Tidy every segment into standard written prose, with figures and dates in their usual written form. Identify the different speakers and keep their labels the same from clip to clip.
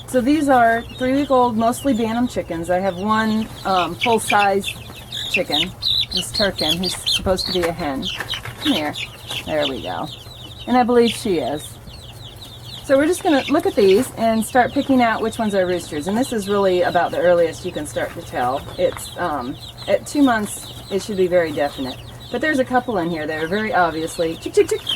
Speaker 1: So these are 3-week-old, mostly Bantam chickens. I have one full-size chicken, this Turken, who's supposed to be a hen. Come here. There we go. And I believe she is. So we're just going to look at these and start picking out which ones are roosters. And this is really about the earliest you can start to tell. It's at 2 months, it should be very definite. But there's a couple in here that are very obviously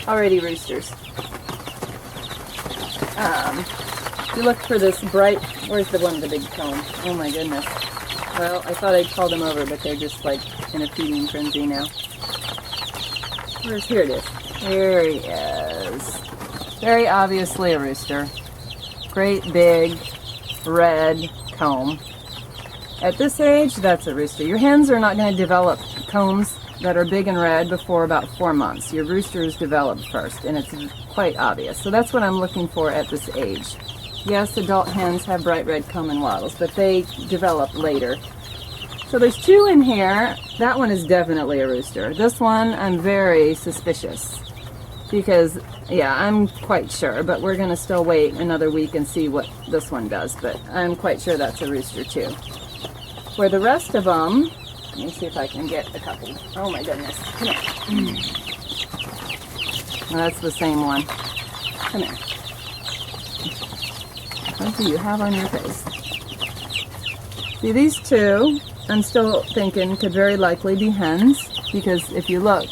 Speaker 1: already roosters. If you look for this bright, where's the one with the big comb? Oh my goodness. Well, I thought I'd call them over, but they're just like in a feeding frenzy now. Here it is. There he is. Very obviously a rooster. Great big red comb. At this age, that's a rooster. Your hens are not going to develop combs that are big and red before about 4 months. Your roosters develop first, and it's quite obvious. So that's what I'm looking for at this age. Yes, adult hens have bright red comb and wattles, but they develop later. So there's 2 in here. That one is definitely a rooster. This one, I'm very suspicious because, yeah, I'm quite sure, but we're going to still wait another week and see what this one does, but I'm quite sure that's a rooster too. For the rest of them, let me see if I can get a couple. Oh my goodness. Come here. Well, that's the same one. Come here. What do you have on your face? See, these 2, I'm still thinking could very likely be hens, because if you look,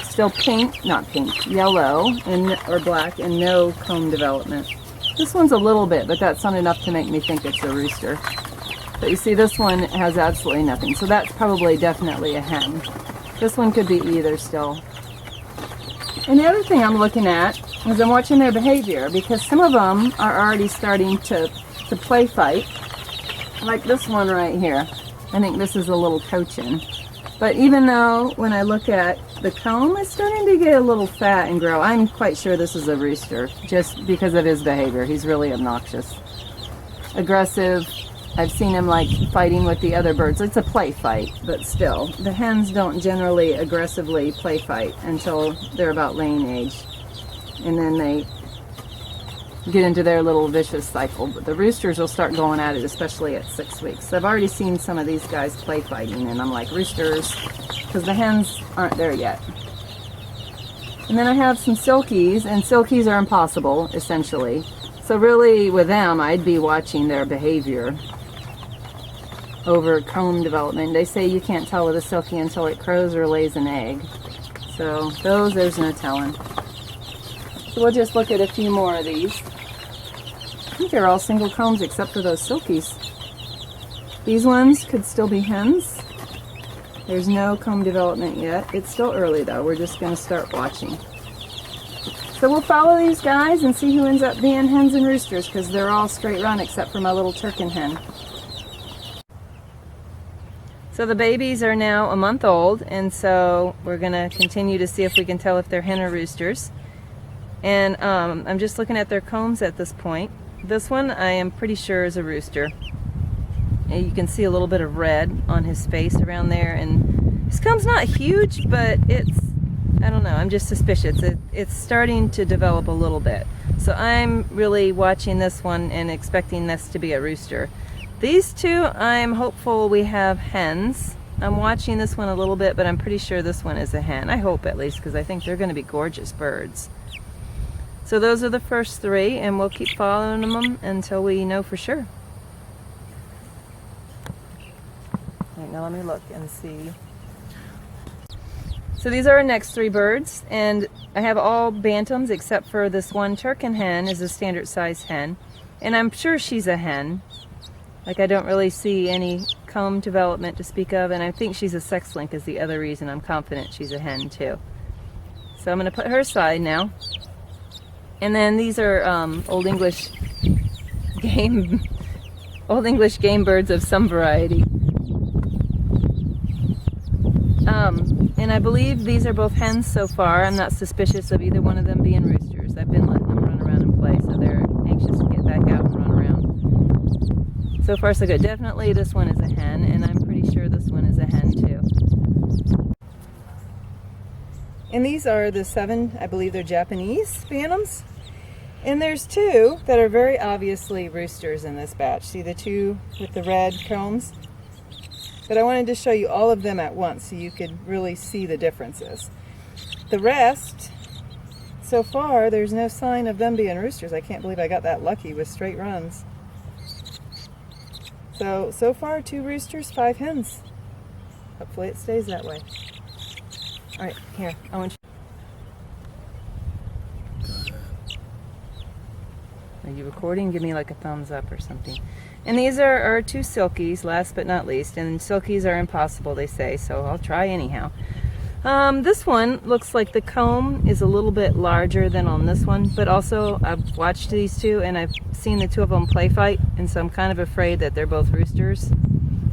Speaker 1: still pink, not pink, yellow and or black and no comb development. This one's a little bit, but that's not enough to make me think it's a rooster. But you see, this one has absolutely nothing, so that's probably definitely a hen. This one could be either still. And the other thing I'm looking at is I'm watching their behavior, because some of them are already starting to play fight, like this one right here. I think this is a little Cochin. But even though when I look at the comb, it's starting to get a little fat and grow, I'm quite sure this is a rooster, just because of his behavior. He's really obnoxious. Aggressive. I've seen him like fighting with the other birds. It's a play fight, but still. The hens don't generally aggressively play fight until they're about laying age. And then they get into their little vicious cycle. But the roosters will start going at it, especially at 6 weeks. I've already seen some of these guys play fighting, and I'm like, roosters, because the hens aren't there yet. And then I have some Silkies, and Silkies are impossible, essentially. So really, with them, I'd be watching their behavior over comb development. They say you can't tell with a Silkie until it crows or lays an egg. So those, there's no telling. So we'll just look at a few more of these. I think they're all single combs except for those Silkies. These ones could still be hens. There's no comb development yet. It's still early though. We're just going to start watching. So we'll follow these guys and see who ends up being hens and roosters, because they're all straight run except for my little Turken hen. So the babies are now a month old, and so we're going to continue to see if we can tell if they're hen or roosters. And I'm just looking at their combs at this point. This one I am pretty sure is a rooster. And you can see a little bit of red on his face around there, and his comb's not huge, but it's, I don't know, I'm just suspicious. It's starting to develop a little bit. So I'm really watching this one and expecting this to be a rooster. These 2, I'm hopeful we have hens. I'm watching this one a little bit, but I'm pretty sure this one is a hen. I hope at least, because I think they're going to be gorgeous birds. So those are the first 3, and we'll keep following them until we know for sure. Right, now let me look and see. So these are our next 3 birds, and I have all bantams except for this one Turken hen is a standard size hen, and I'm sure she's a hen. Like, I don't really see any comb development to speak of, and I think she's a sex link is the other reason I'm confident she's a hen too. So I'm going to put her aside now. And then these are Old English game birds of some variety. And I believe these are both hens so far. I'm not suspicious of either one of them being roosters. I've been letting them run around and play, so they're anxious to get back out and run around. So far so good. Definitely this one is a hen, and I'm pretty sure this one is a hen too. And these are the 7, I believe they're Japanese bantams. And there's two that are very obviously roosters in this batch. See the two with the red combs? But I wanted to show you all of them at once so you could really see the differences. The rest, so far, there's no sign of them being roosters. I can't believe I got that lucky with straight runs. So far, 2 roosters, 5 hens. Hopefully it stays that way. All right, here, I want you. Are you recording? Give me like a thumbs up or something. And these are 2 Silkies, last but not least. And Silkies are impossible, they say, so I'll try anyhow. This one looks like the comb is a little bit larger than on this one, but also I've watched these two and I've seen the two of them play fight, and so I'm kind of afraid that they're both roosters,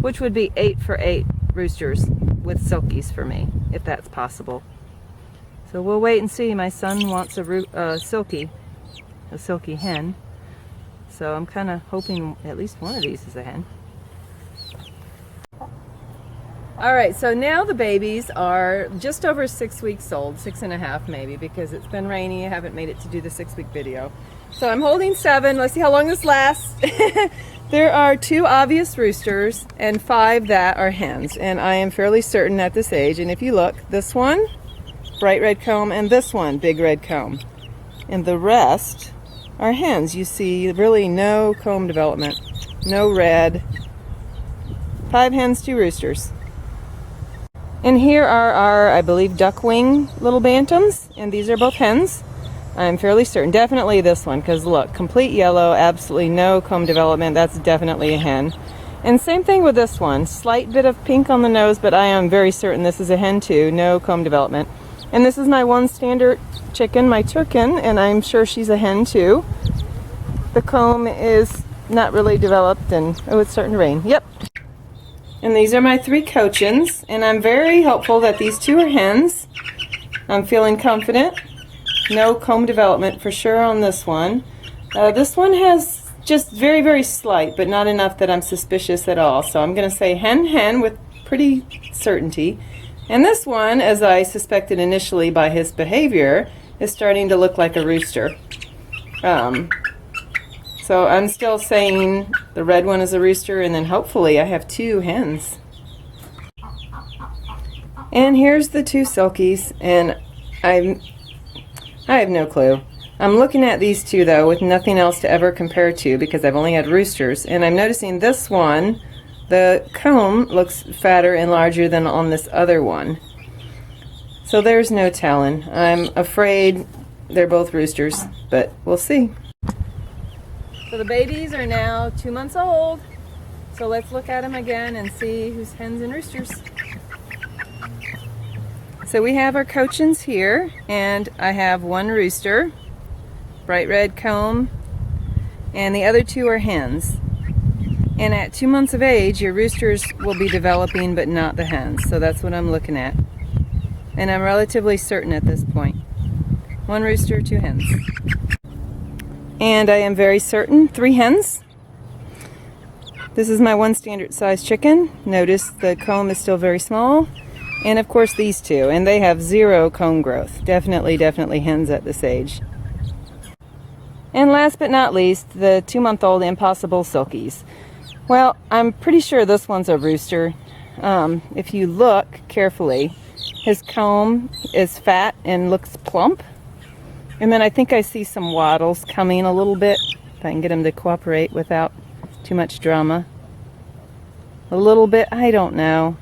Speaker 1: which would be 8 for 8 roosters with Silkies for me, if that's possible. So we'll wait and see. My son wants a Silkie hen. So I'm kind of hoping at least one of these is a hen. Alright, so now the babies are just over 6 weeks old, 6.5 maybe, because it's been rainy. I haven't made it to do the 6-week video. So I'm holding 7. Let's see how long this lasts. There are 2 obvious roosters and 5 that are hens. And I am fairly certain at this age, and if you look, this one, bright red comb, and this one, big red comb. And the rest are hens. You see really no comb development, no red. 5 hens, 2 roosters. And here are our, I believe, Duckwing little Bantams, and these are both hens. I'm fairly certain. Definitely this one, because look, complete yellow, absolutely no comb development. That's definitely a hen. And same thing with this one. Slight bit of pink on the nose, but I am very certain this is a hen too. No comb development. And this is my one standard chicken, my Turken, and I'm sure she's a hen too. The comb is not really developed, and oh, it's starting to rain. Yep. And these are my 3 Cochins, and I'm very hopeful that these 2 are hens. I'm feeling confident. No comb development for sure on this one. This one has just very, very slight, but not enough that I'm suspicious at all. So I'm going to say hen with pretty certainty. And this one, as I suspected initially by his behavior, is starting to look like a rooster. So I'm still saying the red one is a rooster, and then hopefully I have 2 hens. And here's the 2 Silkies, and I have no clue. I'm looking at these 2 though with nothing else to ever compare to because I've only had roosters, and I'm noticing this one, the comb looks fatter and larger than on this other one. So there's no telling. I'm afraid they're both roosters, but we'll see. So the babies are now 2 months old. So let's look at them again and see who's hens and roosters. So we have our Cochins here, and I have 1 rooster, bright red comb, and the other 2 are hens. And at 2 months of age, your roosters will be developing, but not the hens. So that's what I'm looking at. And I'm relatively certain at this point. 1 rooster, 2 hens. And I am very certain 3 hens. This is my 1 standard size chicken. Notice the comb is still very small. And of course these 2, and they have 0 comb growth. Definitely hens at this age. And last but not least, the 2-month-old impossible Silkies. Well, I'm pretty sure this one's a rooster. If you look carefully, his comb is fat and looks plump. And then I think I see some wattles coming a little bit, if I can get him to cooperate without too much drama. A little bit, I don't know.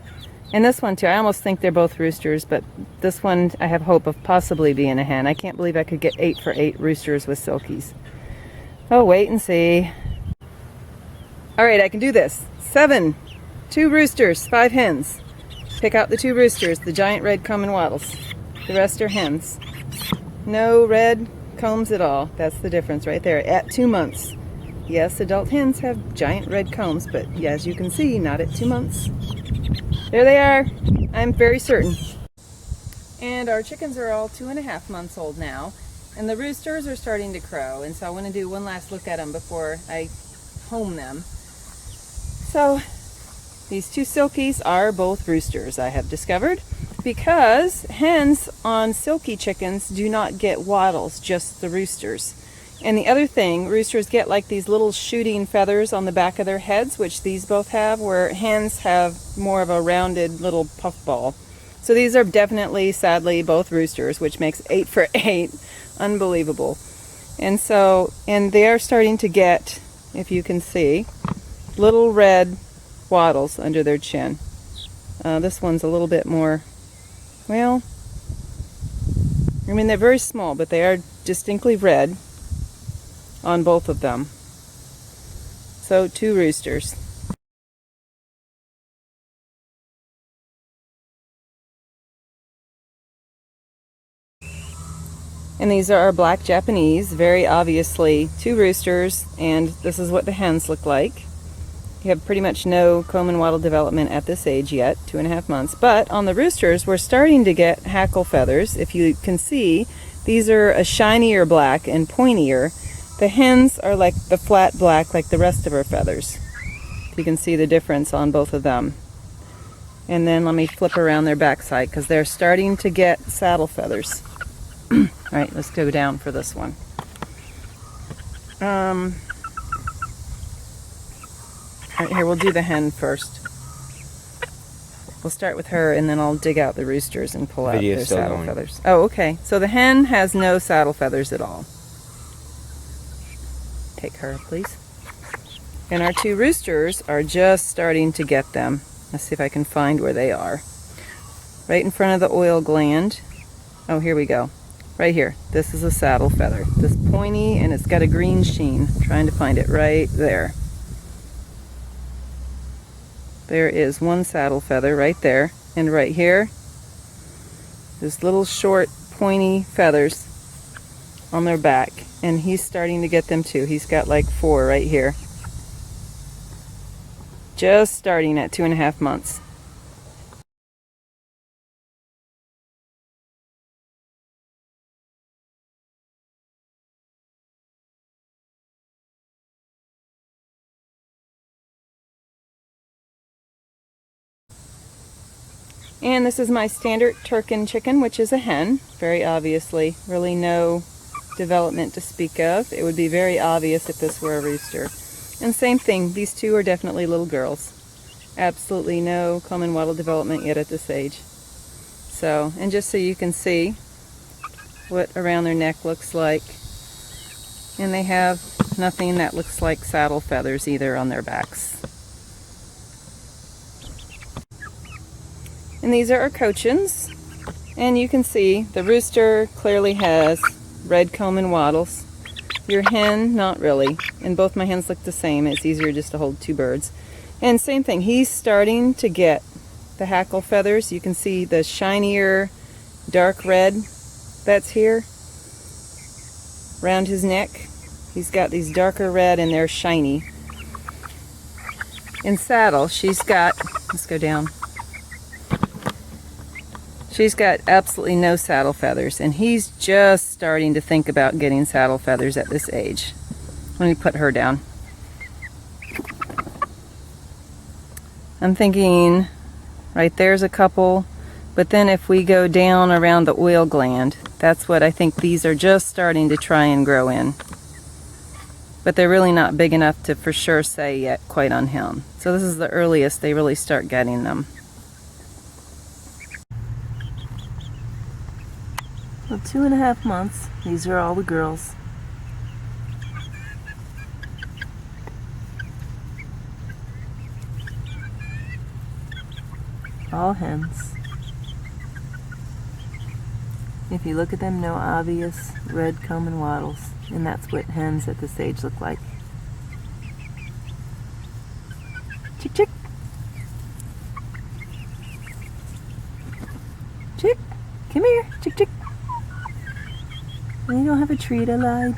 Speaker 1: And this one too, I almost think they're both roosters, but this one I have hope of possibly being a hen. I can't believe I could get 8 for 8 roosters with Silkies. Oh, wait and see. Alright, I can do this. 7, 2 roosters, 5 hens. Pick out the 2 roosters, the giant red comb and wattles. The rest are hens. No red combs at all. That's the difference right there. At 2 months. Yes, adult hens have giant red combs, but as you can see, not at 2 months. There they are. I'm very certain. And our chickens are all 2.5 months old now, and the roosters are starting to crow, and so I want to do one last look at them before I home them. So these 2 Silkies are both roosters, I have discovered, because hens on Silkie chickens do not get wattles, just the roosters. And the other thing, roosters get like these little shooting feathers on the back of their heads, which these both have, where hens have more of a rounded little puffball. So these are definitely, sadly, both roosters, which makes 8 for 8. Unbelievable. And they are starting to get, if you can see, little red wattles under their chin. This one's a little bit more, well, I mean, they're very small, but they are distinctly red on both of them. So 2 roosters. And these are our black Japanese, very obviously 2 roosters, and this is what the hens look like. You have pretty much no comb and wattle development at this age yet, 2.5 months. But on the roosters, we're starting to get hackle feathers. If you can see, these are a shinier black and pointier. The hens are like the flat black like the rest of our feathers. You can see the difference on both of them. And then let me flip around their backside because they're starting to get saddle feathers. All right, let's go down for this one. All right, here, we'll do the hen first. We'll start with her, and then I'll dig out the roosters and pull out their saddle feathers. Oh, okay. So the hen has no saddle feathers at all. Take her, please. And our 2 roosters are just starting to get them. Let's see if I can find where they are. Right in front of the oil gland. Oh, here we go. Right here. This is a saddle feather. This pointy, and it's got a green sheen. I'm trying to find it right there. There is one saddle feather right there. And right here, this little short, pointy feathers on their back. And he's starting to get them too. He's got like 4 right here. Just starting at 2.5 months. And this is my standard Turken chicken, which is a hen, very obviously. Really no development to speak of. It would be very obvious if this were a rooster. And same thing, these 2 are definitely little girls. Absolutely no comb and wattle development yet at this age. So, and just so you can see what around their neck looks like. And they have nothing that looks like saddle feathers either on their backs. And these are our Cochins, and you can see the rooster clearly has red comb and wattles. Your hen, not really. And both my hens look the same. It's easier just to hold 2 birds. And same thing, he's starting to get the hackle feathers. You can see the shinier dark red that's here around his neck. He's got these darker red and they're shiny. In saddle, she's got, let's go down. She's got absolutely no saddle feathers, and he's just starting to think about getting saddle feathers at this age. Let me put her down. I'm thinking right there's a couple, but then if we go down around the oil gland, that's what I think these are just starting to try and grow in. But they're really not big enough to for sure say yet quite on him. So this is the earliest they really start getting them. So 2.5 months, these are all the girls. All hens. If you look at them, no obvious red comb and wattles, and that's what hens at this age look like. Chick chick. Chick, come here, chick chick. You don't have a treat, I lied.